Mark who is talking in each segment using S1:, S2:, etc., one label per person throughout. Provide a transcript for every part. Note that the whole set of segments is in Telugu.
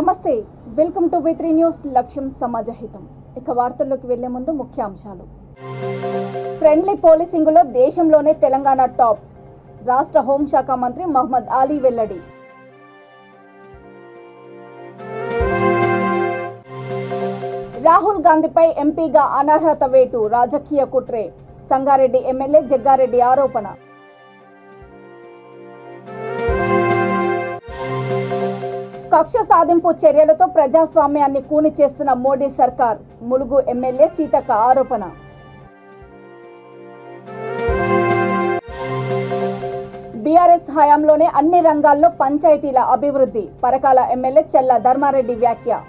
S1: నమస్తే, వెల్కమ్ టు V3 న్యూస్. లక్ష్యం సమాజహితం. ఇక వార్తల్లోకి వెళ్లే ముందు ముఖ్యాంశాలు. ఫ్రెండ్లీ పోలీసింగ్లో దేశంలోనే తెలంగాణ టాప్. రాష్ట్ర హోంశాఖ మంత్రి మహమ్మద్ అలీ వెల్లడి. రాహుల్ గాంధీపై ఎంపీగా అనర్హత వేటు, రాజకీయ కుట్రే. సంగారెడ్డి ఎమ్మెల్యే జగ్గారెడ్డి ఆరోపణ. కక్ష సాధింపు చర్యలతో ప్రజాస్వామ్యాన్ని కూని చేస్తున్న మోడీ సర్కార్, ములుగు ఎమ్మెల్యే సీతక్క ఆరోపణ. బీఆర్ఎస్ హయాంలోనే అన్ని రంగాల్లో పంచాయతీల అభివృద్ధి, పరకాల ఎమ్మెల్యే చెల్ల ధర్మారెడ్డి వ్యాఖ్య.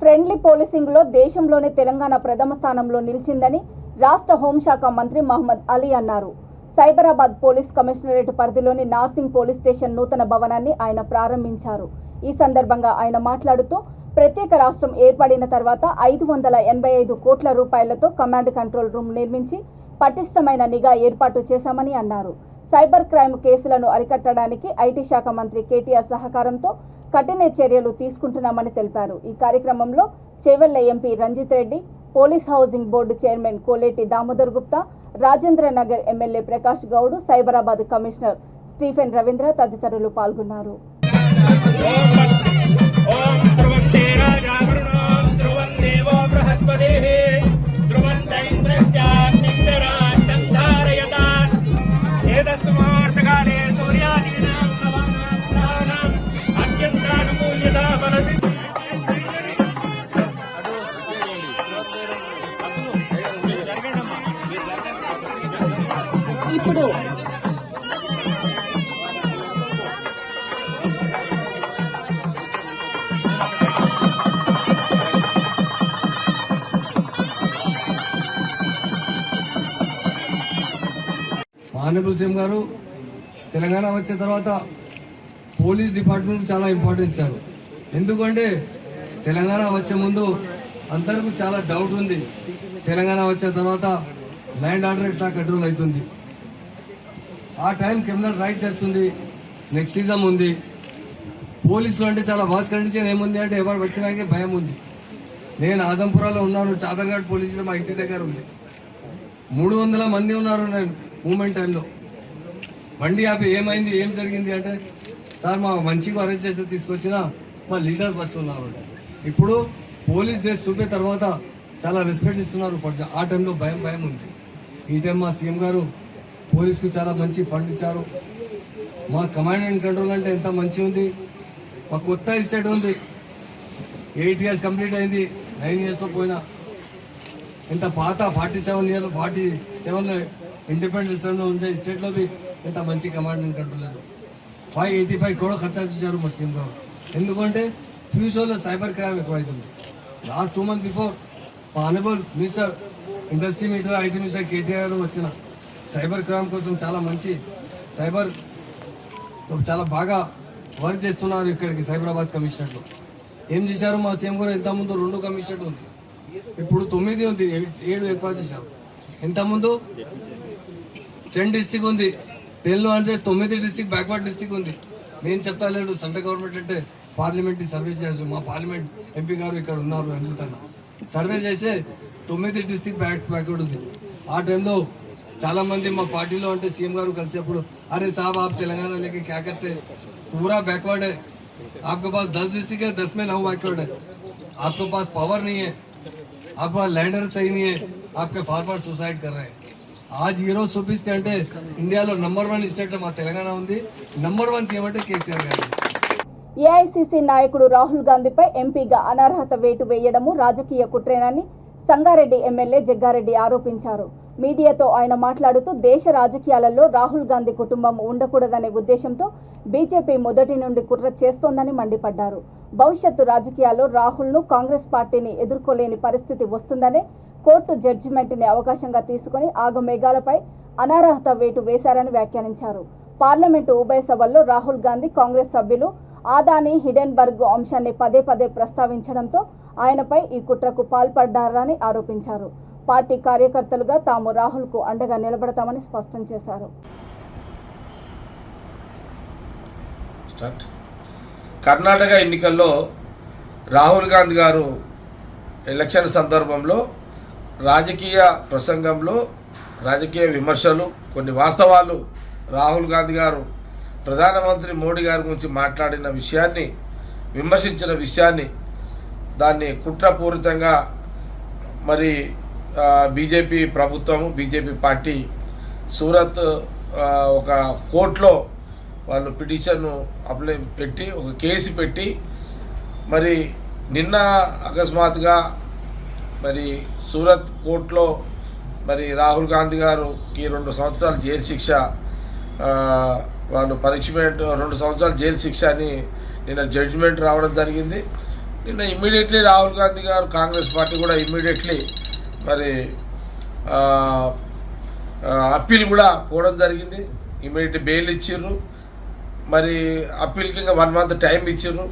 S1: ఫ్రెండ్లీ పోలీసింగ్లో దేశంలోనే తెలంగాణ ప్రథమ స్థానంలో నిలిచిందని రాష్ట్ర హోంశాఖ మంత్రి మహమ్మద్ అలీ అన్నారు. సైబరాబాద్ పోలీస్ కమిషనరేట్ పరిధిలోని నార్సింగ్ పోలీస్ స్టేషన్ నూతన భవనాన్ని ఆయన ప్రారంభించారు. ఈ సందర్భంగా ఆయన మాట్లాడుతూ ప్రత్యేక రాష్ట్రం ఏర్పడిన తర్వాత 585 కోట్ల రూపాయలతో కమాండ్ కంట్రోల్ రూమ్ నిర్మించి పటిష్టమైన నిఘా ఏర్పాటు చేశామని అన్నారు. సైబర్ క్రైమ్ కేసులను అరికట్టడానికి ఐటీ శాఖ మంత్రి కేటీఆర్ సహకారంతో కఠిన చర్యలు తీసుకుంటున్నామని తెలిపారు. ఈ కార్యక్రమంలో Chevella MP Ranjith Reddy, police housing board chairman Koleti Damodar Gupta, Rajendra Nagar MLA Prakash Goud, Cyberabad commissioner Stephen Ravindra తదితరులు పాల్గొన్నారు. ఇప్పుడు
S2: ఆనరబుల్ సీఎం గారు తెలంగాణ వచ్చిన తర్వాత పోలీస్ డిపార్ట్మెంట్ చాలా ఇంపార్టెన్స్ ఇచ్చారు. ఎందుకంటే తెలంగాణ వచ్చే ముందు అందరికీ చాలా డౌట్ ఉంది. తెలంగాణ వచ్చిన తర్వాత ల్యాండ్ ఆర్డర్ ఎట్లా కంట్రోల్ అవుతుంది, ఆ టైం క్రిమినల్ రైట్స్ అవుతుంది, నెక్స్టిజం ఉంది. పోలీసులు అంటే చాలా వాస్ కండిషన్ ఏముంది అంటే ఎవరు వచ్చినాకే భయం ఉంది. నేను ఆజంపురాలో ఉన్నాను, చాదర్ఘాట్ పోలీసులు మా ఇంటి దగ్గర ఉంది. 300 మంది ఉన్నారు. నేను మూమెంట్ టైంలో బండి ఆపి ఏమైంది ఏం జరిగింది అంటే సార్ మా మంచిగా అరెస్ట్ చేసి తీసుకొచ్చిన మా లీడర్స్ వస్తున్నారు. ఇప్పుడు పోలీస్ డ్రెస్ చూపే తర్వాత చాలా రెస్పెక్ట్ ఇస్తున్నారు. ఆ టైంలో భయం ఉంది. ఈ టైం మా సీఎం గారు పోలీస్కు చాలా మంచి ఫండ్ ఇచ్చారు. మా కమాండ్ అండ్ కంట్రోల్ అంటే ఎంత మంచి ఉంది. మా కొత్త ఎస్టేట్ ఉంది, 8 years కంప్లీట్ అయింది, 9 yearsలో పోయినా. ఇంత పాత 47 ఇండిపెండెన్స్ టైంలో ఉంచే స్టేట్లో ఇంత మంచి కమాండ్ అండ్ కంట్రోల్ లేదు. 585 కూడా ఖర్చు ఇచ్చారు మా సీఎం గారు. ఎందుకంటే ఫ్యూచర్లో సైబర్ క్రైమ్ ఎక్కువ అవుతుంది. లాస్ట్ 2 months బిఫోర్ మా honourable minister industry minister IT minister KTR వచ్చిన సైబర్ క్రైమ్ కోసం చాలా మంచి సైబర్ చాలా బాగా వర్క్ చేస్తున్నారు. ఇక్కడికి సైబరాబాద్ కమిషనర్లో ఏం చేశారు మా సీఎం గారు? ఇంతకుముందు 2 కమిషనర్ ఉంది, ఇప్పుడు 9 ఉంది, 7 ఎక్కువ చేశారు. ఇంతకుముందు 10 డిస్ట్రిక్ట్ ఉంది, 10లో అంటే 9 డిస్ట్రిక్ట్ బ్యాక్వర్డ్ డిస్ట్రిక్ట్ ఉంది. నేను చెప్తా లేడు, సెంట్రల్ గవర్నమెంట్ అంటే పార్లమెంటరీ సర్వే చేసి మా పార్లమెంట్ ఎంపీ గారు ఇక్కడ ఉన్నారు, రంజిత్ అన్న, సర్వే చేసే 9 డిస్ట్రిక్ట్ బ్యాక్వర్డ్ ఉంది. ఆ టైంలో చాలా మంది మా పార్టీలో అంటే సీఎం గారు కలిసేప్పుడు अरे साहब आप तेलंगाना लेके क्या करते, पूरा बैकवर्ड है, आपके पास 10 डिस्ट्रिक्ट है, 10 में 9 बैकवर्ड है, आपके पास पावर नहीं है, आपका लैंडर सही नहीं है, आपके फार्मर सुसाइड कर रहे हैं. आज ఈ రోజు చూపిస్తే అంటే ఇండియాలో నంబర్ 1 స్టేట్ మా తెలంగాణ ఉంది, నంబర్ 1 సీఎం అంటే కేసీఆర్ గారు.
S1: ఏఐసీసీ నాయకుడు రాహుల్ గాంధీపై ఎంపీగా అనర్హత వేటు వేయడము రాజకీయ కుట్రేనని సంగారెడ్డి ఎమ్మెల్యే జగ్గారెడ్డి ఆరోపించారు. మీడియాతో ఆయన మాట్లాడుతూ దేశ రాజకీయాలలో రాహుల్ గాంధీ కుటుంబం ఉండకూడదనే ఉద్దేశంతో బీజేపీ మొదటి నుండి కుట్ర చేస్తోందని మండిపడ్డారు. భవిష్యత్తు రాజకీయాల్లో రాహుల్ను కాంగ్రెస్ పార్టీని ఎదుర్కోలేని పరిస్థితి వస్తుందనే కోర్టు జడ్జిమెంట్ని అవకాశంగా తీసుకుని ఆగమేఘాలపై అనర్హత వేటు వేశారని వ్యాఖ్యానించారు. పార్లమెంటు ఉభయ సభల్లో రాహుల్ గాంధీ కాంగ్రెస్ సభ్యులు ఆదాని హిడెన్బర్గ్ అంశాన్ని పదే ప్రస్తావించడంతో ఆయనపై ఈ కుట్రకు పాల్పడ్డారని ఆరోపించారు. పార్టీ కార్యకర్తలుగా తాము రాహుల్కు అండగా నిలబడతామని స్పష్టం చేశారు.
S3: స్టార్ట్. కర్ణాటక ఎన్నికల్లో రాహుల్ గాంధీ గారు ఎలక్షన్ సందర్భంలో రాజకీయ ప్రసంగంలో రాజకీయ విమర్శలు కొన్ని వాస్తవాలు రాహుల్ గాంధీ గారు ప్రధానమంత్రి మోడీ గారి గురించి మాట్లాడిన విషయాన్ని విమర్శించిన విషయాన్ని దాన్ని కుట్రపూరితంగా మరి బీజేపీ ప్రభుత్వము బీజేపీ పార్టీ సూరత్ ఒక కోర్టులో వాళ్ళు పిటిషన్ అప్లై పెట్టి ఒక కేసు పెట్టి మరి నిన్న అకస్మాత్తుగా మరి సూరత్ కోర్టులో మరి రాహుల్ గాంధీ గారికి 2 సంవత్సరాల జైలు శిక్ష వాళ్ళు పనిష్మెంట్ 2 సంవత్సరాల జైలు శిక్ష అని నిన్న జడ్జిమెంట్ రావడం జరిగింది. నిన్న ఇమ్మీడియట్లీ రాహుల్ గాంధీ గారు కాంగ్రెస్ పార్టీ కూడా ఇమ్మీడియట్లీ మరి అప్పీల్ కూడా పోవడం జరిగింది. ఇమ్మీడియట్ బెయిల్ ఇచ్చిర్రు. మరి అప్పీల్కి ఇంకా 1 మంత్ టైం ఇచ్చిర్రు.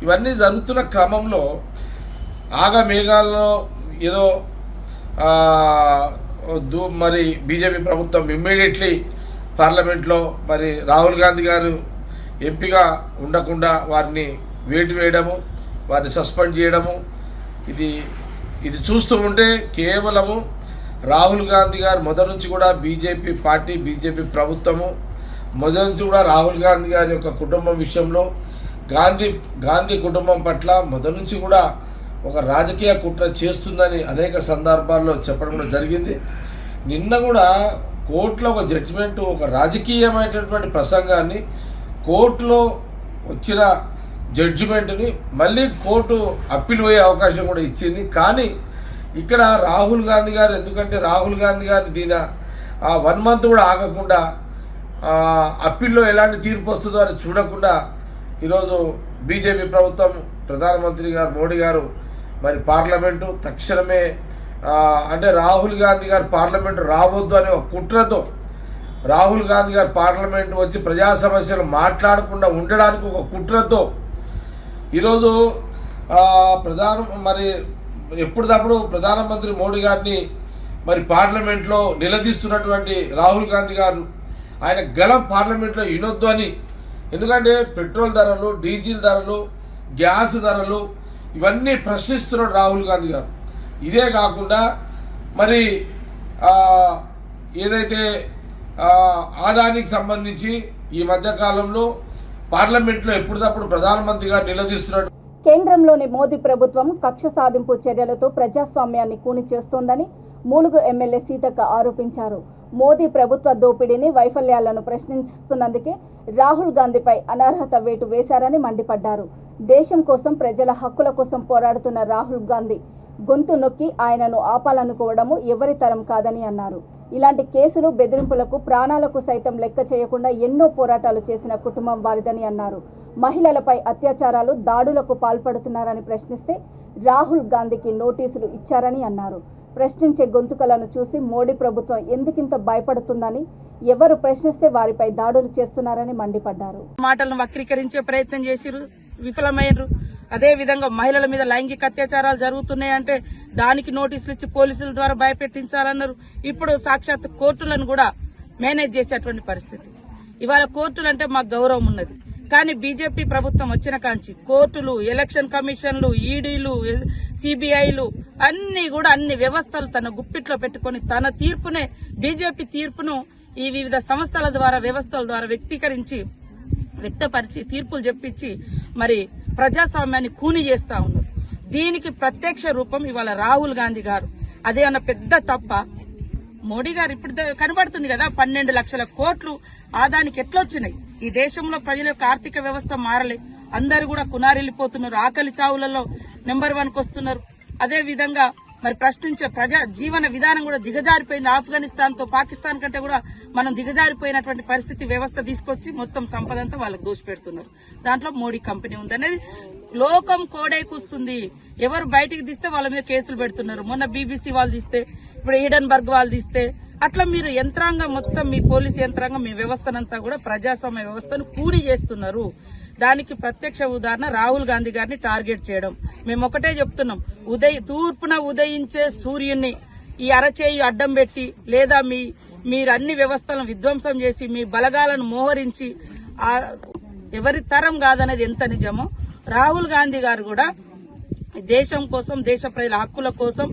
S3: ఇవన్నీ జరుగుతున్న క్రమంలో మేఘాల్లో ఏదో మరి బీజేపీ ప్రభుత్వం ఇమ్మీడియట్లీ పార్లమెంట్లో మరి రాహుల్ గాంధీ గారు ఎంపీగా ఉండకుండా వారిని వేటు వేయడము, వారిని సస్పెండ్ చేయడము, ఇది చూస్తూ ఉంటే కేవలము రాహుల్ గాంధీ గారు మొదటి నుంచి కూడా బీజేపీ పార్టీ బీజేపీ ప్రభుత్వము మొదటి నుంచి కూడా రాహుల్ గాంధీ గారి యొక్క కుటుంబం విషయంలో గాంధీ కుటుంబం పట్ల మొదటి నుంచి కూడా ఒక రాజకీయ కుట్ర చేస్తుందని అనేక సందర్భాల్లో చెప్పడం కూడా జరిగింది. నిన్న కూడా కోర్టులో ఒక జడ్జిమెంట్ ఒక రాజకీయమైనటువంటి ప్రసంగాన్ని కోర్టులో వచ్చిన జడ్జిమెంట్ని మళ్ళీ కోర్టు అప్పీల్ పోయే అవకాశం కూడా ఇచ్చింది. కానీ ఇక్కడ రాహుల్ గాంధీ గారు ఎందుకంటే రాహుల్ గాంధీ గారిని దీని 1 మంత్ కూడా ఆగకుండా అప్పీల్లో ఎలాంటి తీర్పు వస్తుందో అని చూడకుండా ఈరోజు బీజేపీ ప్రభుత్వం ప్రధానమంత్రి గారు మోడీ గారు మరి పార్లమెంటు తక్షణమే అంటే రాహుల్ గాంధీ గారు పార్లమెంటు రావద్దు అనే ఒక కుట్రతో రాహుల్ గాంధీ గారు పార్లమెంటు వచ్చి ప్రజా సమస్యలు మాట్లాడకుండా ఉండడానికి ఒక కుట్రతో ఈరోజు మరి ఎప్పటికప్పుడు ప్రధానమంత్రి మోడీ గారిని మరి పార్లమెంట్లో నిలదీస్తున్నటువంటి రాహుల్ గాంధీ గారు ఆయన గలం పార్లమెంట్లో వినొద్దు అని. ఎందుకంటే పెట్రోల్ ధరలు, డీజిల్ ధరలు, గ్యాస్ ధరలు ఇవన్నీ ప్రశ్నిస్తున్నాడు రాహుల్ గాంధీ గారు. ఇదే కాకుండా మరి ఏదైతే ఆదానికి సంబంధించి ఈ మధ్యకాలంలో పార్లమెంట్లో ఎప్పటికప్పుడు ప్రధానమంత్రి గారు నిలదీస్తున్నాడు.
S1: కేంద్రంలోని మోదీ ప్రభుత్వం కక్ష సాధింపు చర్యలతో ప్రజాస్వామ్యాన్ని కూని చేస్తోందని మూలుగు ఎమ్మెల్యే సీతక్క ఆరోపించారు. మోదీ ప్రభుత్వ దోపిడీని వైఫల్యాలను ప్రశ్నిస్తున్నందుకే రాహుల్ గాంధీపై అనర్హత వేటు వేశారని మండిపడ్డారు. దేశం కోసం ప్రజల హక్కుల కోసం పోరాడుతున్న రాహుల్ గాంధీ గొంతు నొక్కి ఆయనను ఆపాలనుకోవడము ఎవరి తరం కాదని అన్నారు. ఇలాంటి కేసులు బెదిరింపులకు ప్రాణాలకు సైతం లెక్క చేయకుండా ఎన్నో పోరాటాలు చేసిన కుటుంబం వారిదని అన్నారు. మహిళలపై అత్యాచారాలు, దాడులకు పాల్పడుతున్నారని ప్రశ్నిస్తే రాహుల్ గాంధీకి నోటీసులు ఇచ్చారని అన్నారు. ప్రశ్నించే గొంతుకలను చూసి మోడీ ప్రభుత్వం ఎందుకింత భయపడుతుందని, ఎవరు ప్రశ్నిస్తే వారిపై దాడులు చేస్తున్నారని మండిపడ్డారు.
S4: మాటలను వక్రీకరించే ప్రయత్నం చేసిరు, విఫలమైనరు. అదే విధంగా మహిళల మీద లైంగిక అత్యాచారాలు జరుగుతున్నాయంటే దానికి నోటీసులు ఇచ్చి పోలీసుల ద్వారా భయపెట్టించాలన్నారు. ఇప్పుడు సాక్షాత్ కోర్టులను కూడా మేనేజ్ చేసేటువంటి పరిస్థితి. ఇవాళ కోర్టులంటే మాకు గౌరవం ఉన్నది. కానీ బీజేపీ ప్రభుత్వం వచ్చిన కాంచి కోర్టులు, ఎలక్షన్ కమిషన్లు, ఈడీలు, సిబిఐలు అన్ని వ్యవస్థలు తన గుప్పిట్లో పెట్టుకుని తన తీర్పునే బీజేపీ తీర్పును ఈ వివిధ సంస్థల ద్వారా వ్యవస్థల ద్వారా వ్యక్తపరిచి తీర్పులు చెప్పించి మరి ప్రజాస్వామ్యాన్ని కూని చేస్తా ఉన్నారు. దీనికి ప్రత్యక్ష రూపం ఇవాళ రాహుల్ గాంధీ గారు. అదే అన్న పెద్ద తప్ప మోడీ గారు ఇప్పుడు కనబడుతుంది కదా, 12 లక్షల కోట్లు ఆదానికి ఎట్లొచ్చినాయి. ఈ దేశంలో ప్రజల యొక్క ఆర్థిక వ్యవస్థ మారలే. అందరూ కూడా కునారిల్లిపోతున్నారు. ఆకలి చావులలో నెంబర్ 1కు వస్తున్నారు. అదే విధంగా మరి ప్రశ్నించే ప్రజా జీవన విధానం కూడా దిగజారిపోయింది. ఆఫ్ఘనిస్తాన్ తో పాకిస్తాన్ కంటే కూడా మనం దిగజారిపోయినటువంటి పరిస్థితి వ్యవస్థ తీసుకొచ్చి మొత్తం సంపద అంతా వాళ్ళకి దోషపెడుతున్నారు. దాంట్లో మోడీ కంపెనీ ఉంది అనేది లోకం కోడైకూస్తుంది. ఎవరు బయటికి తీస్తే వాళ్ళ మీద కేసులు పెడుతున్నారు. మొన్న BBC వాళ్ళు తీస్తే, ఇప్పుడు ఈడెన్బర్గ్ వాళ్ళు తీస్తే, అట్లా మీరు యంత్రాంగం మొత్తం మీ పోలీసు యంత్రాంగం మీ వ్యవస్థనంతా కూడా ప్రజాస్వామ్య వ్యవస్థను కూడి చేస్తున్నారు. దానికి ప్రత్యక్ష ఉదాహరణ రాహుల్ గాంధీ గారిని టార్గెట్ చేయడం. మేము ఒకటే చెప్తున్నాం, తూర్పున ఉదయించే సూర్యుని ఈ అరచేయి అడ్డం పెట్టి లేదా మీరు అన్ని వ్యవస్థలను విధ్వంసం చేసి మీ బలగాలను మోహరించి ఎవరి తరం కాదనేది ఎంత నిజమో రాహుల్ గాంధీ గారు కూడా దేశం కోసం, దేశ ప్రజల హక్కుల కోసం,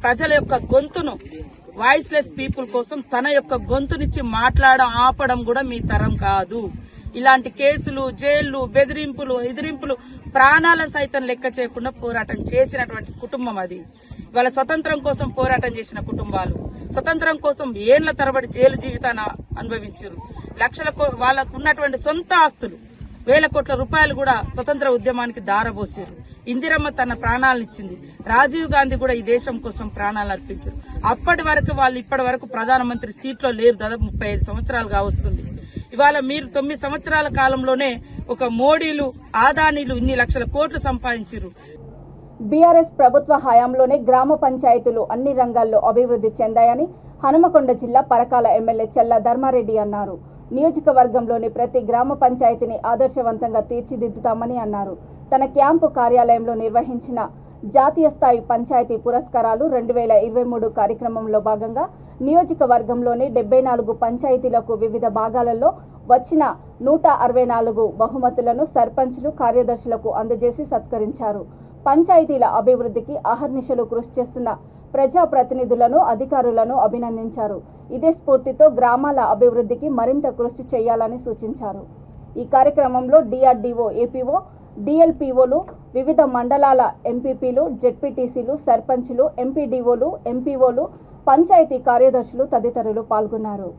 S4: ప్రజల యొక్క గొంతును, వాయిస్లెస్ పీపుల్ కోసం తన యొక్క గొంతునిచ్చి ఆపడం కూడా మీ తరం కాదు. ఇలాంటి కేసులు, జైళ్లు, బెదిరింపులు, ఎదిరింపులు, ప్రాణాలను సైతం లెక్క చేయకుండా పోరాటం చేసినటువంటి కుటుంబం అది. ఇవాళ స్వతంత్రం కోసం పోరాటం చేసిన కుటుంబాలు, స్వతంత్రం కోసం ఏళ్ల తరబడి జైలు జీవితాన్ని అనుభవించారు. వాళ్ళకు ఉన్నటువంటి సొంత ఆస్తులు, వేల కోట్ల రూపాయలు కూడా స్వతంత్ర ఉద్యమానికి దారబోసారు. ఇందిరమ్మ తన ప్రాణాలను ఇచ్చింది. రాజీవ్ గాంధీ కూడా ఈ దేశం కోసం ప్రాణాలు అర్పించారు. అప్పటి వరకు వాళ్ళు ఇప్పటి వరకు ప్రధానమంత్రి సీట్లో లేరు. దాదాపు 35 సంవత్సరాలుగా వస్తుంది. ఇవాళ మీరు 9 సంవత్సరాల కాలంలోనే ఒక మోడీలు, ఆదానీలు ఇన్ని లక్షల కోట్లు సంపాదించారు.
S1: బీఆర్ఎస్ ప్రభుత్వ హయాంలోనే గ్రామ పంచాయతీలు అన్ని రంగాల్లో అభివృద్ధి చెందాయని హనుమకొండ జిల్లా పరకాల ఎమ్మెల్యే చెల్ల ధర్మారెడ్డి అన్నారు. నియోజకవర్గంలోని ప్రతి గ్రామ పంచాయతీని ఆదర్శవంతంగా తీర్చిదిద్దుతామని అన్నారు. తన క్యాంపు కార్యాలయంలో నిర్వహించిన జాతీయ స్థాయి పంచాయతీ పురస్కారాలు 2023 కార్యక్రమంలో భాగంగా నియోజకవర్గంలోని 74 పంచాయతీలకు వివిధ భాగాలలో వచ్చిన 164 బహుమతులను సర్పంచ్లు, కార్యదర్శులకు అందజేసి సత్కరించారు. పంచాయతీల అభివృద్ధికి అహర్నిశలు కృషి చేస్తున్న ప్రజాప్రతినిధులను, అధికారులను అభినందించారు. ఇదే స్ఫూర్తితో గ్రామాల అభివృద్ధికి మరింత కృషి చేయాలని సూచించారు. ఈ కార్యక్రమంలో డిఆర్డీఓ, ఏపీఓ, డిఎల్పీఓలు, వివిధ మండలాల ఎంపీపీలు, జెడ్పీటీసీలు, సర్పంచ్లు, ఎంపీడీఓలు, ఎంపీఓలు, పంచాయతీ కార్యదర్శులు తదితరులు పాల్గొన్నారు.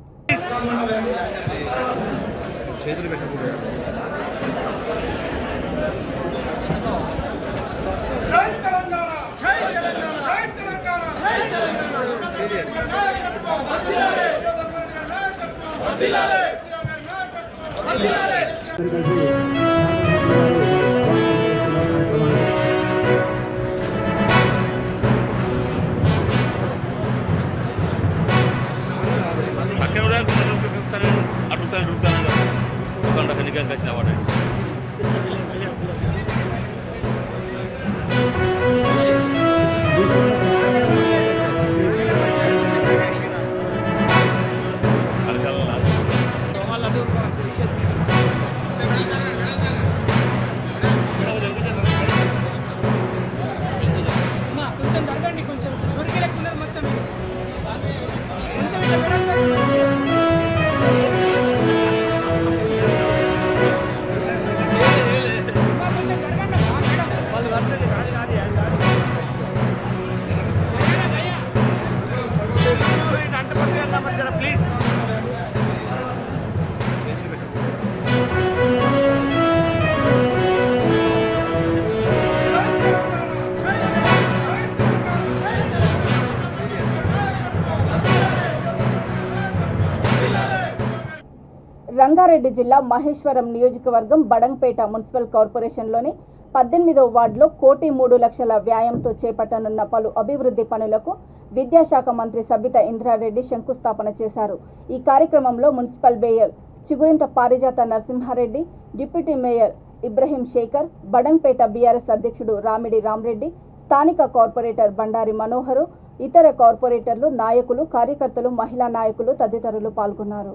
S1: రంగారెడ్డి జిల్లా మహేశ్వరం నియోజకవర్గం బడంగ్పేట మున్సిపల్ కార్పొరేషన్లోని 18వ వార్డులో 1,03,00,000 వ్యయంతో చేపట్టనున్న పలు అభివృద్ధి పనులకు విద్యాశాఖ మంత్రి సబితా ఇంద్రారెడ్డి శంకుస్థాపన చేశారు. ఈ కార్యక్రమంలో municipal mayor Chigurintha Parijatha Narasimhareddy, deputy mayor Ibrahim Shekar, Badangpet BRS అధ్యక్షుడు రామిడి రామరెడ్డి, స్థానిక కార్పొరేటర్ బండారి మనోహరు, ఇతర కార్పొరేటర్లు, నాయకులు, కార్యకర్తలు, మహిళా నాయకులు తదితరులు పాల్గొన్నారు.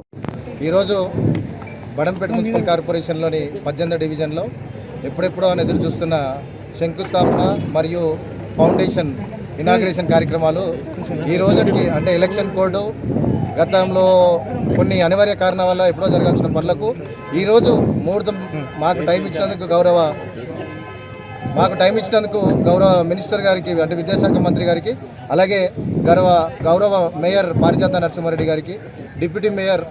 S5: ఈరోజు బడంపేట మున్సిపల్ కార్పొరేషన్లోని 18వ డివిజన్లో ఎప్పుడెప్పుడో అని ఎదురు చూస్తున్న శంకుస్థాపన మరియు ఫౌండేషన్ ఇనాగ్రేషన్ కార్యక్రమాలు ఈ రోజుకి, అంటే ఎలక్షన్ కోడ్ గతంలో కొన్ని అనివార్య కారణాల వల్ల ఎప్పుడో జరగాల్సిన పనులకు ఈరోజు ముహూర్తం మాకు టైం ఇచ్చినందుకు గౌరవ మినిస్టర్ గారికి, అంటే విద్యాశాఖ మంత్రి గారికి, అలాగే గౌరవ మేయర్ పారిజాత నరసింహారెడ్డి గారికి, డిప్యూటీ మేయర్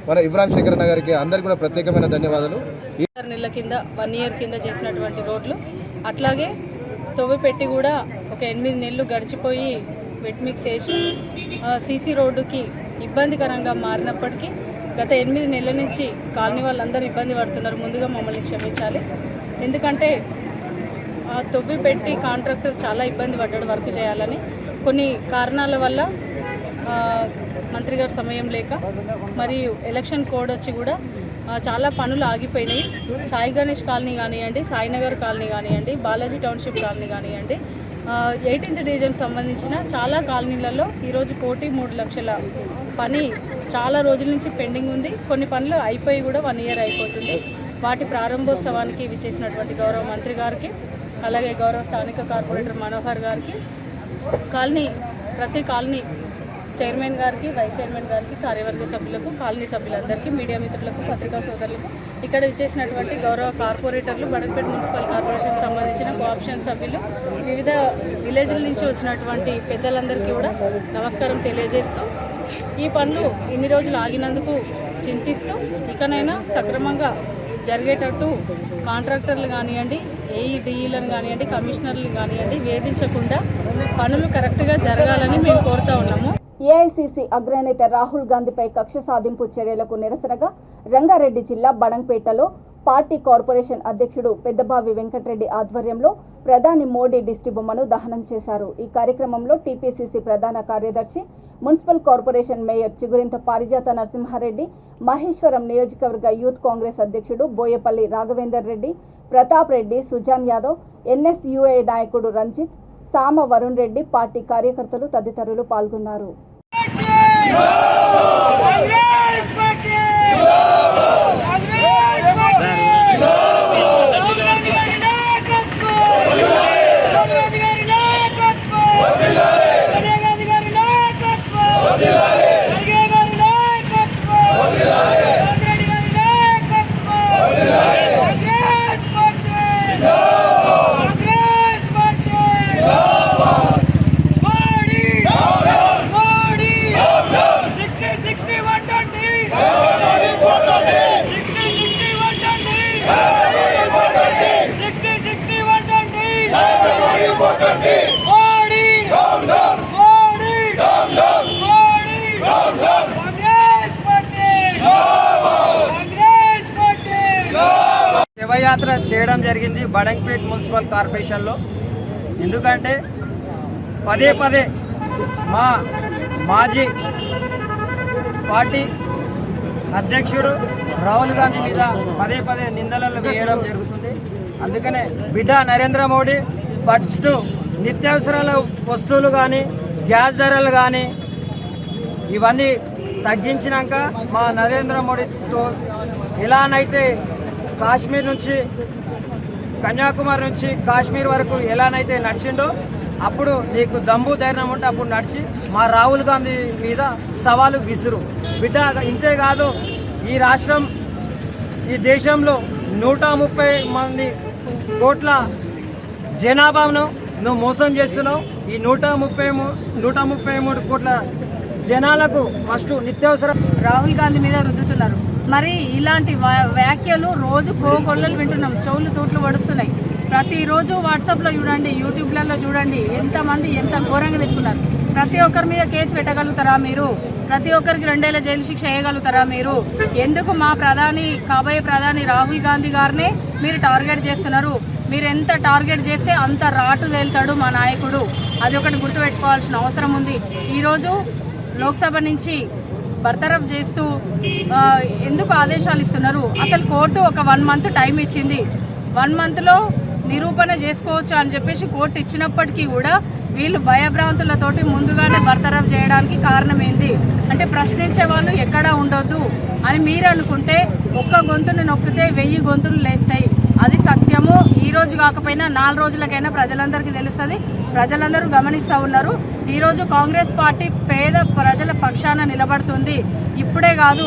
S5: మన ఇబ్రాహిం శేఖర్ అన్న గారికి, అందరికీ కూడా ప్రత్యేకమైన ధన్యవాదాలు.
S6: 6 నెలల కింద 1 ఇయర్ కింద చేసినటువంటి రోడ్లు, అట్లాగే తవ్వి పెట్టి కూడా ఒక 8 నెలలు గడిచిపోయి వెట్ మిక్స్ వేసి సీసీ రోడ్డుకి ఇబ్బందికరంగా మారినప్పటికీ గత 8 నెలల నుంచి కాలనీ వాళ్ళందరూ ఇబ్బంది పడుతున్నారు. ముందుగా మమ్మల్ని క్షమించాలి. ఎందుకంటే తవ్వి పెట్టి కాంట్రాక్టర్ చాలా ఇబ్బంది పడ్డాడు వర్క్ చేయాలని. కొన్ని కారణాల వల్ల మంత్రి గారు సమయం లేక, మరియు ఎలక్షన్ కోడ్ వచ్చి కూడా చాలా పనులు ఆగిపోయినాయి. సాయి గణేష్ కాలనీ కానివ్వండి, సాయినగర్ కాలనీ కానివ్వండి, బాలాజీ టౌన్షిప్ కాలనీ కానివ్వండి, 18th డివిజన్ సంబంధించిన చాలా కాలనీలలో ఈరోజు 1,03,00,000 పని చాలా రోజుల నుంచి పెండింగ్ ఉంది. కొన్ని పనులు అయిపోయి కూడా 1 ఇయర్ అయిపోతుంది. వాటి ప్రారంభోత్సవానికి విచ్చేసినటువంటి గౌరవ మంత్రి గారికి, అలాగే గౌరవ స్థానిక కార్పొరేటర్ మనోహర్ గారికి, ప్రతి కాలనీ చైర్మన్ గారికి, వైస్ చైర్మన్ గారికి, కార్యవర్గ సభ్యులకు, కాలనీ సభ్యులందరికీ, మీడియా మిత్రులకు, పత్రికా సోదరులకు, ఇక్కడ ఇచ్చేసినటువంటి గౌరవ కార్పొరేటర్లు, బడంపేట మున్సిపల్ కార్పొరేషన్కి సంబంధించిన కోఆప్షన్ సభ్యులు, వివిధ విలేజ్ల నుంచి వచ్చినటువంటి పెద్దలందరికీ కూడా నమస్కారం తెలియజేస్తూ, ఈ పనులు ఇన్ని రోజులు ఆగినందుకు చింతిస్తూ ఇకనైనా సక్రమంగా జరిగేటట్టు కాంట్రాక్టర్లు కానివ్వండి, ఏఈడీఈలను కానివ్వండి, కమిషనర్లు కానివ్వండి వేధించకుండా పనులు కరెక్ట్గా జరగాలని మేము కోరుతా ఉన్నాము.
S1: ఏఐసీసీ అగ్రనేత రాహుల్ గాంధీపై కక్ష సాధింపు చర్యలకు నిరసనగా రంగారెడ్డి జిల్లా బడంపేటలో పార్టీ కార్పొరేషన్ అధ్యక్షుడు పెద్దబావి వెంకటరెడ్డి ఆధ్వర్యంలో ప్రధాని మోడీ దిష్టి బొమ్మను దహనం చేశారు. ఈ కార్యక్రమంలో టీపీసీసీ ప్రధాన కార్యదర్శి, municipal corporation mayor Chigurintha Parijatha Narasimha Reddy, Maheshwaram నియోజకవర్గ యూత్ కాంగ్రెస్ అధ్యక్షుడు బోయపల్లి రాఘవేందర్ రెడ్డి, ప్రతాప్ రెడ్డి, సుజాన్ యాదవ్, ఎన్ఎస్యుఐ నాయకుడు రంజిత్, సామ వరుణ్ రెడ్డి, పార్టీ కార్యకర్తలు తదితరులు పాల్గొన్నారు.
S7: శివయాత్ర చేయడం జరిగింది బడంపేట్ మున్సిపల్ కార్పొరేషన్లో. ఎందుకంటే పదే పదే మా మాజీ పార్టీ అధ్యక్షుడు రాహుల్ గాంధీ మీద పదే పదే నిందలను వేయడం జరుగుతుంది. అందుకనే బిడ్డ నరేంద్ర మోడీ ఫస్ట్ నిత్యావసరాల వస్తువులు కానీ, గ్యాస్ ధరలు కానీ ఇవన్నీ తగ్గించినాక మా నరేంద్ర మోడీతో ఎలానైతే కాశ్మీర్ నుంచి కన్యాకుమారి నుంచి కాశ్మీర్ వరకు ఎలానైతే నడిచిండో అప్పుడు నీకు దమ్ము ధైర్యం ఉంటే అప్పుడు నడిచి మా రాహుల్ గాంధీ మీద సవాలు విసురు బిడ్డ. ఇంతేకాదు ఈ రాష్ట్రం ఈ దేశంలో 130 కోట్ల జనాభాను నువ్వు మోసం చేస్తున్నావు. ఈ 133 కోట్ల జనాలకు ఫస్ట్ నిత్యావసరం
S6: రాహుల్ గాంధీ మీద రుద్దుతున్నారు. మరి ఇలాంటి వ్యాఖ్యలు రోజు కోకొల్లలు వింటున్నాం, చెవులు తూట్లు పడుస్తున్నాయి. ప్రతిరోజు వాట్సాప్లో చూడండి, యూట్యూబ్లలో చూడండి, ఎంతమంది ఎంత ఘోరంగా తిరుగుతున్నారు. ప్రతి ఒక్కరి మీద కేసు పెట్టగలుగుతారా మీరు? ప్రతి ఒక్కరికి 2 ఏళ్ల జైలు శిక్ష వేయగలుగుతారా మీరు? ఎందుకు మా కాబోయే ప్రధాని రాహుల్ గాంధీ గారినే మీరు టార్గెట్ చేస్తున్నారు? మీరు ఎంత టార్గెట్ చేస్తే అంత రాటు తేలుతాడు మా నాయకుడు. అది ఒకటి గుర్తుపెట్టుకోవాల్సిన అవసరం ఉంది. ఈరోజు లోక్సభ నుంచి బర్తరఫ్ చేస్తూ ఎందుకు ఆదేశాలు ఇస్తున్నారు? అసలు కోర్టు ఒక 1 మంత్ టైం ఇచ్చింది. 1 మంత్లో నిరూపణ చేసుకోవచ్చు అని చెప్పేసి కోర్టు ఇచ్చినప్పటికీ కూడా వీళ్ళు భయభ్రాంతులతోటి ముందుగానే బర్తరఫ్ చేయడానికి కారణం ఏంది? అంటే ప్రశ్నించే వాళ్ళు ఎక్కడా ఉండొద్దు అని మీరు అనుకుంటే ఒక్క గొంతును నొక్కితే 1000 గొంతులు లేస్తాయి. అది సత్యము. ఈ రోజు కాకపోయినా 4 రోజులకైనా ప్రజలందరికీ తెలుస్తుంది. ప్రజలందరూ గమనిస్తూ ఉన్నారు. ఈరోజు కాంగ్రెస్ పార్టీ పేద ప్రజల పక్షాన నిలబడుతుంది. ఇప్పుడే కాదు,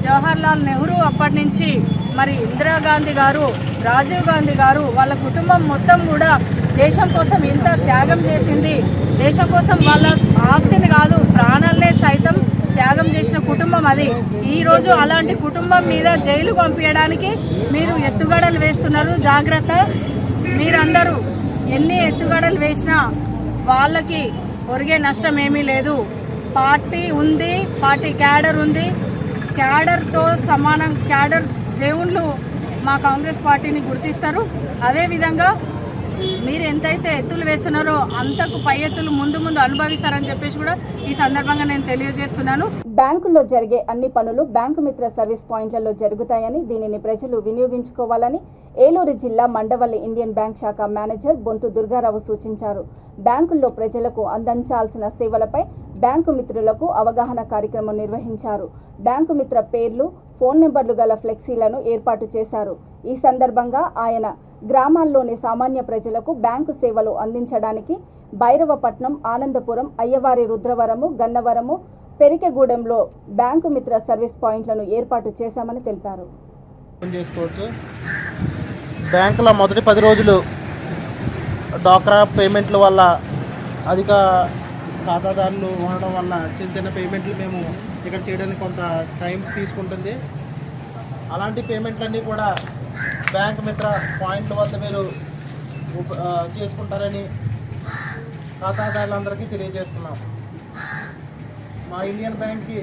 S6: జవహర్లాల్ నెహ్రూ అప్పటి నుంచి మరి ఇందిరాగాంధీ గారు, రాజీవ్ గాంధీ గారు, వాళ్ళ కుటుంబం మొత్తం కూడా దేశం కోసం ఎంత త్యాగం చేసింది. దేశం కోసం వాళ్ళ ఆస్తిని కాదు, ప్రాణాలనే సైతం త్యాగం చేసిన కుటుంబం అది. ఈరోజు అలాంటి కుటుంబం మీద జైలు పంపించడానికి మీరు ఎత్తుగడలు వేస్తున్నారు. జాగ్రత్త. మీరందరూ ఎన్ని ఎత్తుగడలు వేసినా వాళ్ళకి ఒరిగే నష్టం ఏమీ లేదు. పార్టీ ఉంది, పార్టీ క్యాడర్ ఉంది. క్యాడర్తో సమానం, క్యాడర్ దేవుళ్ళు మా కాంగ్రెస్ పార్టీని గుర్తిస్తారు. అదేవిధంగా మీరు ఎంతైతే ఎత్తులు వేస్తున్నారో అంతకు పై ఎత్తులు ముందు ముందు అనుభవిస్తారని చెప్పేసి కూడా ఈ సందర్భంగా నేను తెలియజేస్తున్నాను.
S1: బ్యాంకుల్లో జరిగే అన్ని పనులు బ్యాంకు మిత్ర సర్వీస్ పాయింట్లలో జరుగుతాయని, దీనిని ప్రజలు వినియోగించుకోవాలని ఏలూరు జిల్లా మండవల్లి ఇండియన్ బ్యాంక్ శాఖ మేనేజర్ బొంతు దుర్గారావు సూచించారు. బ్యాంకుల్లో ప్రజలకు అందించాల్సిన సేవలపై బ్యాంకు మిత్రులకు అవగాహన కార్యక్రమం నిర్వహించారు. బ్యాంకు మిత్ర పేర్లు, ఫోన్ నెంబర్లు గల ఫ్లెక్సీలను ఏర్పాటు చేశారు. ఈ సందర్భంగా ఆయన గ్రామాల్లోని సామాన్య ప్రజలకు బ్యాంకు సేవలు అందించడానికి భైరవపట్నం, ఆనందపురం, అయ్యవారి రుద్రవరము, గన్నవరము, పెరికెగూడెంలో బ్యాంకు మిత్ర సర్వీస్ పాయింట్లను ఏర్పాటు చేశామని తెలిపారు.
S8: చేసుకోవచ్చు. బ్యాంకులో మొదటి 10 రోజులు డ్వాక్రా పేమెంట్ల వల్ల అధిక ఖాతాదారులు ఉండడం వల్ల చిన్న పేమెంట్లు మేము ఇక్కడ చేయడానికి కొంత టైం తీసుకుంటుంది. అలాంటి పేమెంట్లన్నీ కూడా బ్యాంక్ మిత్ర పాయింట్ల వద్ద మీరు చేసుకుంటారని ఖాతాదారులందరికీ తెలియజేస్తున్నాం. మా ఇండియన్ బ్యాంక్కి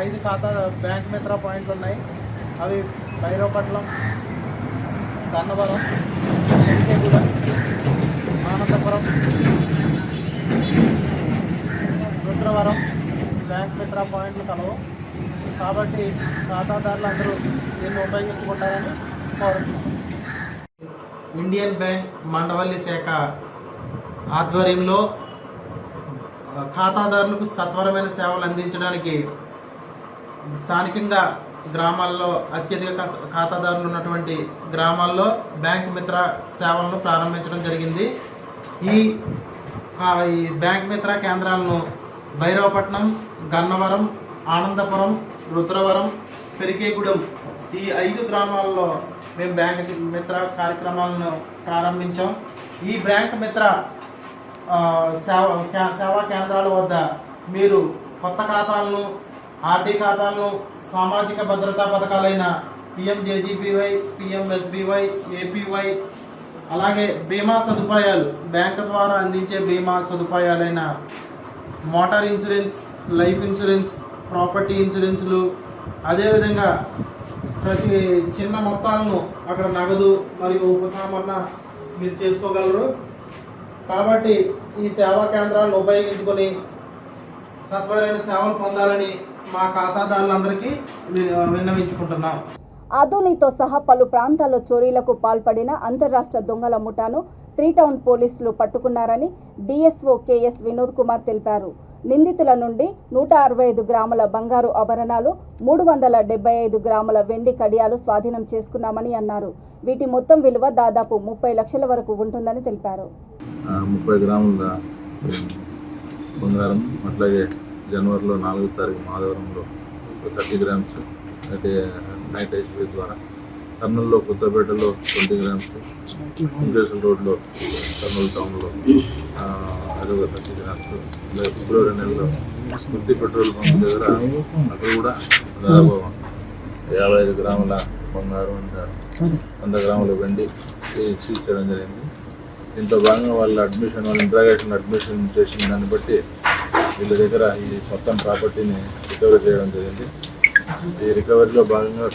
S8: 5 బ్యాంక్ మిత్ర పాయింట్లు ఉన్నాయి. అవి భైరవపట్నం, గన్నవరం, పెరికెగూడెం, ఆనందపురం, రుద్రవరం బ్యాంక్ మిత్ర పాయింట్లు కలవు. కాబట్టి ఖాతాదారులందరూ దీన్ని ఉపయోగించుకుంటారని కోరుతున్నాం. ఇండియన్ బ్యాంక్ మండవల్లి శాఖ ఆధ్వర్యంలో ఖాతాదారులకు సత్వరమైన సేవలు అందించడానికి స్థానికంగా గ్రామాల్లో అత్యధిక ఖాతాదారులు ఉన్నటువంటి గ్రామాల్లో బ్యాంక్ మిత్ర సేవలను ప్రారంభించడం జరిగింది. ఈ బ్యాంక్ మిత్ర కేంద్రాలను భైరవపట్నం, గన్నవరం, ఆనందపురం, రుద్రవరం, పెరికెగూడెం ఈ 5 గ్రామాల్లో మేము బ్యాంక్ మిత్ర కార్యక్రమాలను ప్రారంభించాం. ఈ బ్యాంక్ మిత్ర సేవా కేంద్రాల వద్ద మీరు కొత్త ఖాతాలను, ఆర్డీ ఖాతాలను, సామాజిక భద్రతా పథకాలైన PMJGBY, PMSBY, APY, అలాగే బీమా సదుపాయాలు బ్యాంకు ద్వారా అందించే బీమా సదుపాయాలైన motor insurance, life insurance, property ఇన్సూరెన్స్లు, అదేవిధంగా ప్రతి చిన్న మొత్తాలను అక్కడ నగదు మరియు ఉపసంహరణ మీరు చేసుకోగలరు. కాబట్టి ఈ సేవా కేంద్రాలను ఉపయోగించుకొని సత్వరమైన సేవలు పొందాలని మా ఖాతాదారులందరికీ విన్నవించుకుంటున్నాం.
S1: ఆదోనితో సహా పలు ప్రాంతాల్లో చోరీలకు పాల్పడిన అంతర్రాష్ట్ర దొంగల ముఠాను 3 టౌన్ పోలీసులు పట్టుకున్నారని DSO KS వినోద్ కుమార్ తెలిపారు. నిందితుల నుండి 165 గ్రాముల బంగారు ఆభరణాలు, 375 గ్రాముల వెండి కడియాలు స్వాధీనం చేసుకున్నామని అన్నారు. వీటి మొత్తం విలువ దాదాపు 30 లక్షల వరకు ఉంటుందని తెలిపారు.
S9: 30 గ్రాముల బంగారం, అట్లాగే జనవరిలో 4వ తారీఖు మాధవరంలో 30 గ్రామ్స్, అయితే నైట్ HP ద్వారా కర్నూలులో కొత్తపేటలో 20 గ్రామ్స్, ఇంజేషన్ రోడ్లో కర్నూలు టౌన్లో అదొక 30 గ్రామ్స్, ఫిబ్రవరి నెలలో గుత్తి పెట్రోల్ పంప్ దగ్గర అక్కడ కూడా దాదాపు 55 గ్రాముల బంగారం, 100 గ్రాముల వెండి సీజ్ చేయడం జరిగింది. దీంట్లో భాగంగా వాళ్ళ ఇంట్రాగేషన్ అడ్మిషన్ చేసిన దాన్ని బట్టి వీళ్ళ దగ్గర ఈ మొత్తం ప్రాపర్టీని రికవరీ చేయడం జరిగింది. ఈ రికవరీలో భాగంగా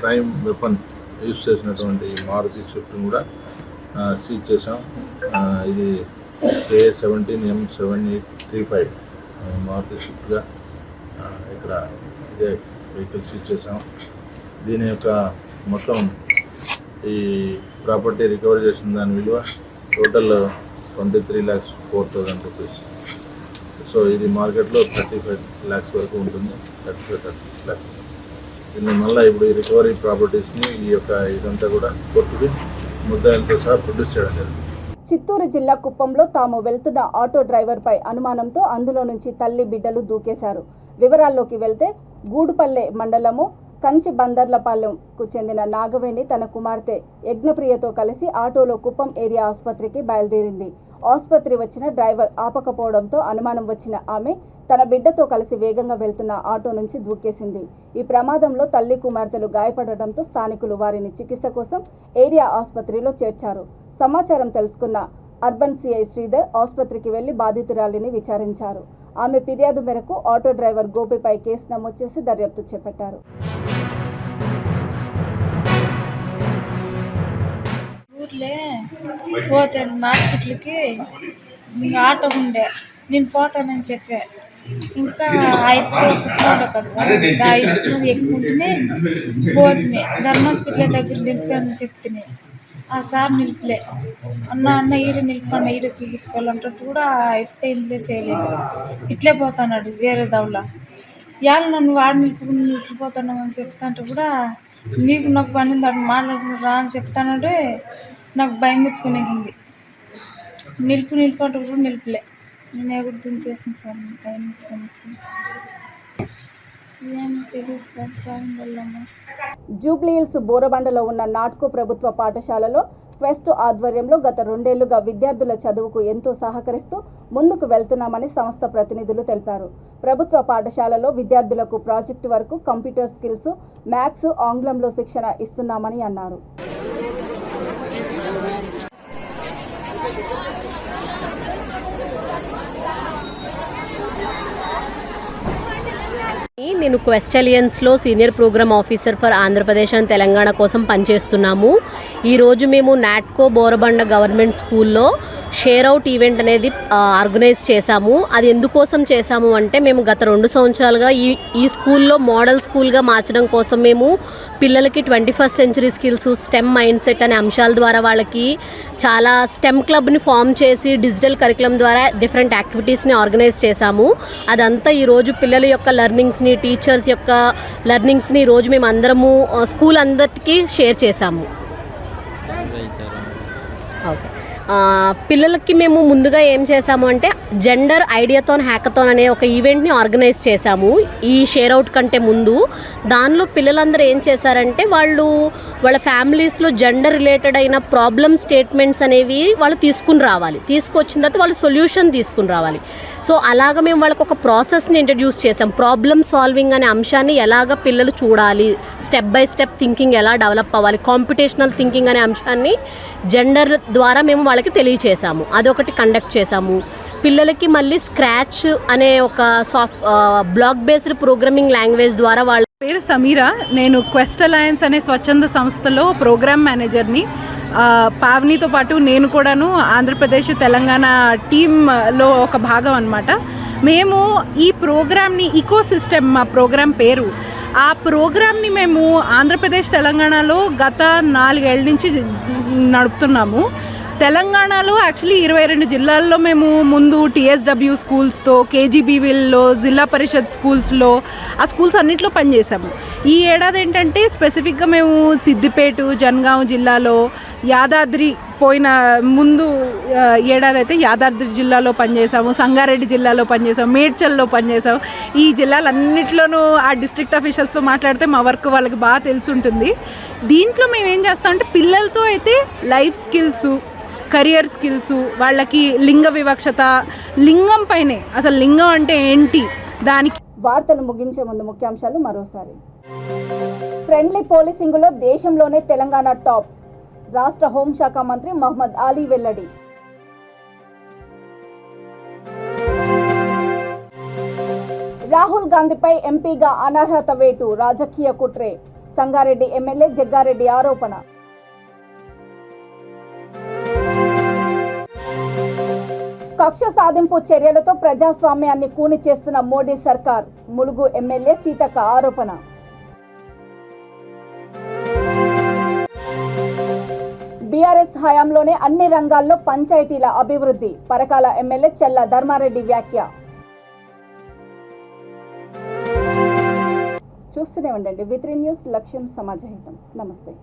S9: క్రైమ్ వెపన్ యూజ్ చేసినటువంటి మారుతి స్విఫ్ట్ని కూడా సీజ్ చేసాం. ఇది A17M7835 మారుతి స్విఫ్ట్గా ఇక్కడ ఇదే వెహికల్ సీజ్ చేసాం. దీని యొక్క మొత్తం ఈ ప్రాపర్టీ రికవరీ చేసిన దాని విలువ టోటల్ 23,04,000 రూపీస్. సో ఇది మార్కెట్లో 35 lakhs వరకు ఉంటుంది, 35-36 lakhs. దీన్ని మళ్ళీ ఇప్పుడు ఈ రికవరీ ప్రాపర్టీస్ని ఈ యొక్క ఇదంతా కూడా కోర్టుకి ముద్దాయిలతో సహా ప్రొడ్యూస్ చేయడం జరిగింది.
S1: చిత్తూరు జిల్లా కుప్పంలో తాము వెళ్తున్న ఆటో డ్రైవర్పై అనుమానంతో అందులో నుంచి తల్లి బిడ్డలు దూకేశారు. వివరాల్లోకి వెళ్తే గూడుపల్లె మండలము కంచి బందర్లపాలెంకు చెందిన నాగవేణి తన కుమార్తె యజ్ఞప్రియతో కలిసి ఆటోలో కుప్పం ఏరియా ఆసుపత్రికి బయలుదేరింది. ఆసుపత్రి వచ్చిన డ్రైవర్ ఆపకపోవడంతో అనుమానం వచ్చిన ఆమె తన బిడ్డతో కలిసి వేగంగా వెళ్తున్న ఆటో నుంచి దూకేసింది. ఈ ప్రమాదంలో తల్లి కుమార్తెలు గాయపడటంతో స్థానికులు వారిని చికిత్స కోసం ఏరియా ఆసుపత్రిలో చేర్చారు. సమాచారం తెలుసుకున్న అర్బన్ సిఐ శ్రీధర్ ఆసుపత్రికి వెళ్లి బాధితురాలిని విచారించారు. ఆమె ఫిర్యాదు మేరకు ఆటో డ్రైవర్ గోపిపై కేసు నమోదు చేసి దర్యాప్తు చేపట్టారు.
S10: ఊర్లే పోతాను మార్కెట్లకి, ఆటో ఉండే నేను పోతానని చెప్పా. ఇంకా అయిపోతుంది ఎక్కుంటే పోతుంది. ధర్మ హాస్పిటల్ దగ్గర నిలిపాను చెప్తున్నాయి. ఆ సార్ నిలిపలే, అన్న ఈడ నిలిపన్న ఈడ చూపించుకోవాలంటే కూడా ఇట్లా ఇంట్లో చేయలేదు. ఇట్లే పోతున్నాడు వేరే దవల. ఇవాళ నన్ను వాడు నిలిపిపోతున్నావు అని చెప్తాంటే కూడా నీకు నాకు పని ఉంది అటు మాట్లాడుకుంటా అని చెప్తానంటే నాకు భయం ఎత్తుకునేది. నిలిపంటే కూడా నిలిపలే. నేను ఎగురు దింపేసింది సార్, భయం ఎత్తుకునేసి ఏమో తెలియదు సార్. టైం వల్లమ్మా.
S1: జూబ్లీహిల్స్ బోరబండలో ఉన్న నాట్కో ప్రభుత్వ పాఠశాలలో క్వెస్ట్ ఆధ్వర్యంలో గత 2 ఏళ్లుగా విద్యార్థుల చదువుకు ఎంతో సహకరిస్తూ ముందుకు వెళ్తున్నామని సంస్థ ప్రతినిధులు తెలిపారు. ప్రభుత్వ పాఠశాలలో విద్యార్థులకు project work, computer skills, maths, ఆంగ్లంలో శిక్షణ ఇస్తున్నామని అన్నారు.
S11: నేను క్వెస్ట్ అలియన్స్లో senior programme officer for Andhra Pradesh and Telangana కోసం పనిచేస్తున్నాము. ఈరోజు మేము నాట్కో బోరబండ గవర్నమెంట్ స్కూల్లో షేర్ అవుట్ ఈవెంట్ అనేది ఆర్గనైజ్ చేశాము. అది ఎందుకోసం చేశాము అంటే మేము గత 2 సంవత్సరాలుగా ఈ స్కూల్లో మోడల్ స్కూల్గా మార్చడం కోసం మేము పిల్లలకి 21st century skills, stem mind set అనే అంశాల ద్వారా వాళ్ళకి చాలా స్టెమ్ క్లబ్ని ఫామ్ చేసి డిజిటల్ కరికులం ద్వారా డిఫరెంట్ యాక్టివిటీస్ని ఆర్గనైజ్ చేశాము. అదంతా ఈరోజు పిల్లల యొక్క లెర్నింగ్స్ని, టీచర్స్ యొక్క లెర్నింగ్స్ని ఈరోజు మేము అందరము స్కూల్ అందరికీ షేర్ చేశాము. ఓకే, పిల్లలకి మేము ముందుగా ఏం చేసాము అంటే జెండర్ ఐడియాథాన్ హ్యాకథాన్ అనే ఒక ఈవెంట్ని ఆర్గనైజ్ చేశాము ఈ షేర్ అవుట్ కంటే ముందు. దానిలో పిల్లలందరూ ఏం చేశారంటే వాళ్ళ ఫ్యామిలీస్లో జెండర్ రిలేటెడ్ అయిన ప్రాబ్లమ్ స్టేట్మెంట్స్ అనేవి వాళ్ళు తీసుకుని రావాలి. తీసుకొచ్చిన తర్వాత వాళ్ళు సొల్యూషన్ తీసుకుని రావాలి. సో అలాగ మేము వాళ్ళకి ఒక ప్రాసెస్ని ఇంట్రడ్యూస్ చేసాం. ప్రాబ్లమ్ సాల్వింగ్ అనే అంశాన్ని ఎలాగ పిల్లలు చూడాలి, స్టెప్ బై స్టెప్ థింకింగ్ ఎలా డెవలప్ అవ్వాలి, కాంపిటేషనల్ థింకింగ్ అనే అంశాన్ని జెండర్ ద్వారా మేము వాళ్ళకి తెలియచేసాము. అదొకటి కండక్ట్ చేసాము. పిల్లలకి మళ్ళీ స్క్రాచ్ అనే ఒక బ్లాక్ బేస్డ్ ప్రోగ్రామింగ్ లాంగ్వేజ్ ద్వారా వాళ్ళ
S6: పేరు సమీరా. నేను క్వెస్ట్ అలయన్స్ అనే స్వచ్ఛంద సంస్థలో ప్రోగ్రామ్ మేనేజర్ని. పావనితో పాటు నేను కూడాను ఆంధ్రప్రదేశ్ తెలంగాణ టీంలో ఒక భాగం అన్నమాట. మేము ఈ ప్రోగ్రామ్ని ఈకోసిస్టమ్, మా ప్రోగ్రామ్ పేరు. ఆ ప్రోగ్రామ్ని మేము ఆంధ్రప్రదేశ్ తెలంగాణలో గత 4 ఏళ్ళ నుంచి నడుపుతున్నాము. తెలంగాణలో యాక్చువల్లీ 22 జిల్లాల్లో మేము ముందు టీఎస్డబ్ల్యూ స్కూల్స్తో, కేజీబీవీల్లో, జిల్లా పరిషత్ స్కూల్స్లో, ఆ స్కూల్స్ అన్నింటిలో పనిచేసాము. ఈ ఏడాది ఏంటంటే స్పెసిఫిక్గా మేము సిద్దిపేట, జనగాం జిల్లాలో, యాదాద్రి పోయిన ముందు ఏడాది అయితే యాదాద్రి జిల్లాలో పనిచేసాము, సంగారెడ్డి జిల్లాలో పనిచేసాము, మేడ్చల్లో పనిచేసాము. ఈ జిల్లాలన్నింటిలోనూ ఆ డిస్ట్రిక్ట్ అఫీషియల్స్తో మాట్లాడితే మా వర్క్ వాళ్ళకి బాగా తెలుసుంటుంది. దీంట్లో మేము ఏం చేస్తామంటే పిల్లలతో అయితే లైఫ్ స్కిల్స్, కెరియర్ స్కిల్స్, వాళ్ళకి లింగ వివక్షత, లింగం పైనే అసలు లింగం అంటే ఏంటి దానికి.
S1: వార్తలు ముగించే ముందు ముఖ్యాంశాలు మరోసారి. ఫ్రెండ్లీ పోలీసింగ్లో దేశంలోనే తెలంగాణ టాప్. రాష్ట్ర హోంశాఖ మంత్రి మహమ్మద్ అలీ వెల్లడి. రాహుల్ గాంధీపై ఎంపీగా అనర్హత వేటు, రాజకీయ కుట్రే. సంగారెడ్డి ఎమ్మెల్యే జగ్గారెడ్డి ఆరోపణ. కక్ష సాధింపు చర్యలతో ప్రజాస్వామ్యాన్ని కూని చేస్తున్న మోడీ సర్కార్, ములుగు ఎమ్మెల్యే సీతక్క ఆరోపణ. బీఆర్ఎస్ హయాంలోనే అన్ని రంగాల్లో పంచాయతీల అభివృద్ధి, పరకాల ఎమ్మెల్యే చెల్ల ధర్మారెడ్డి వ్యాఖ్య. చూస్తూనే ఉండండి V3 న్యూస్, లక్ష్యం సమాజహితం. నమస్తే.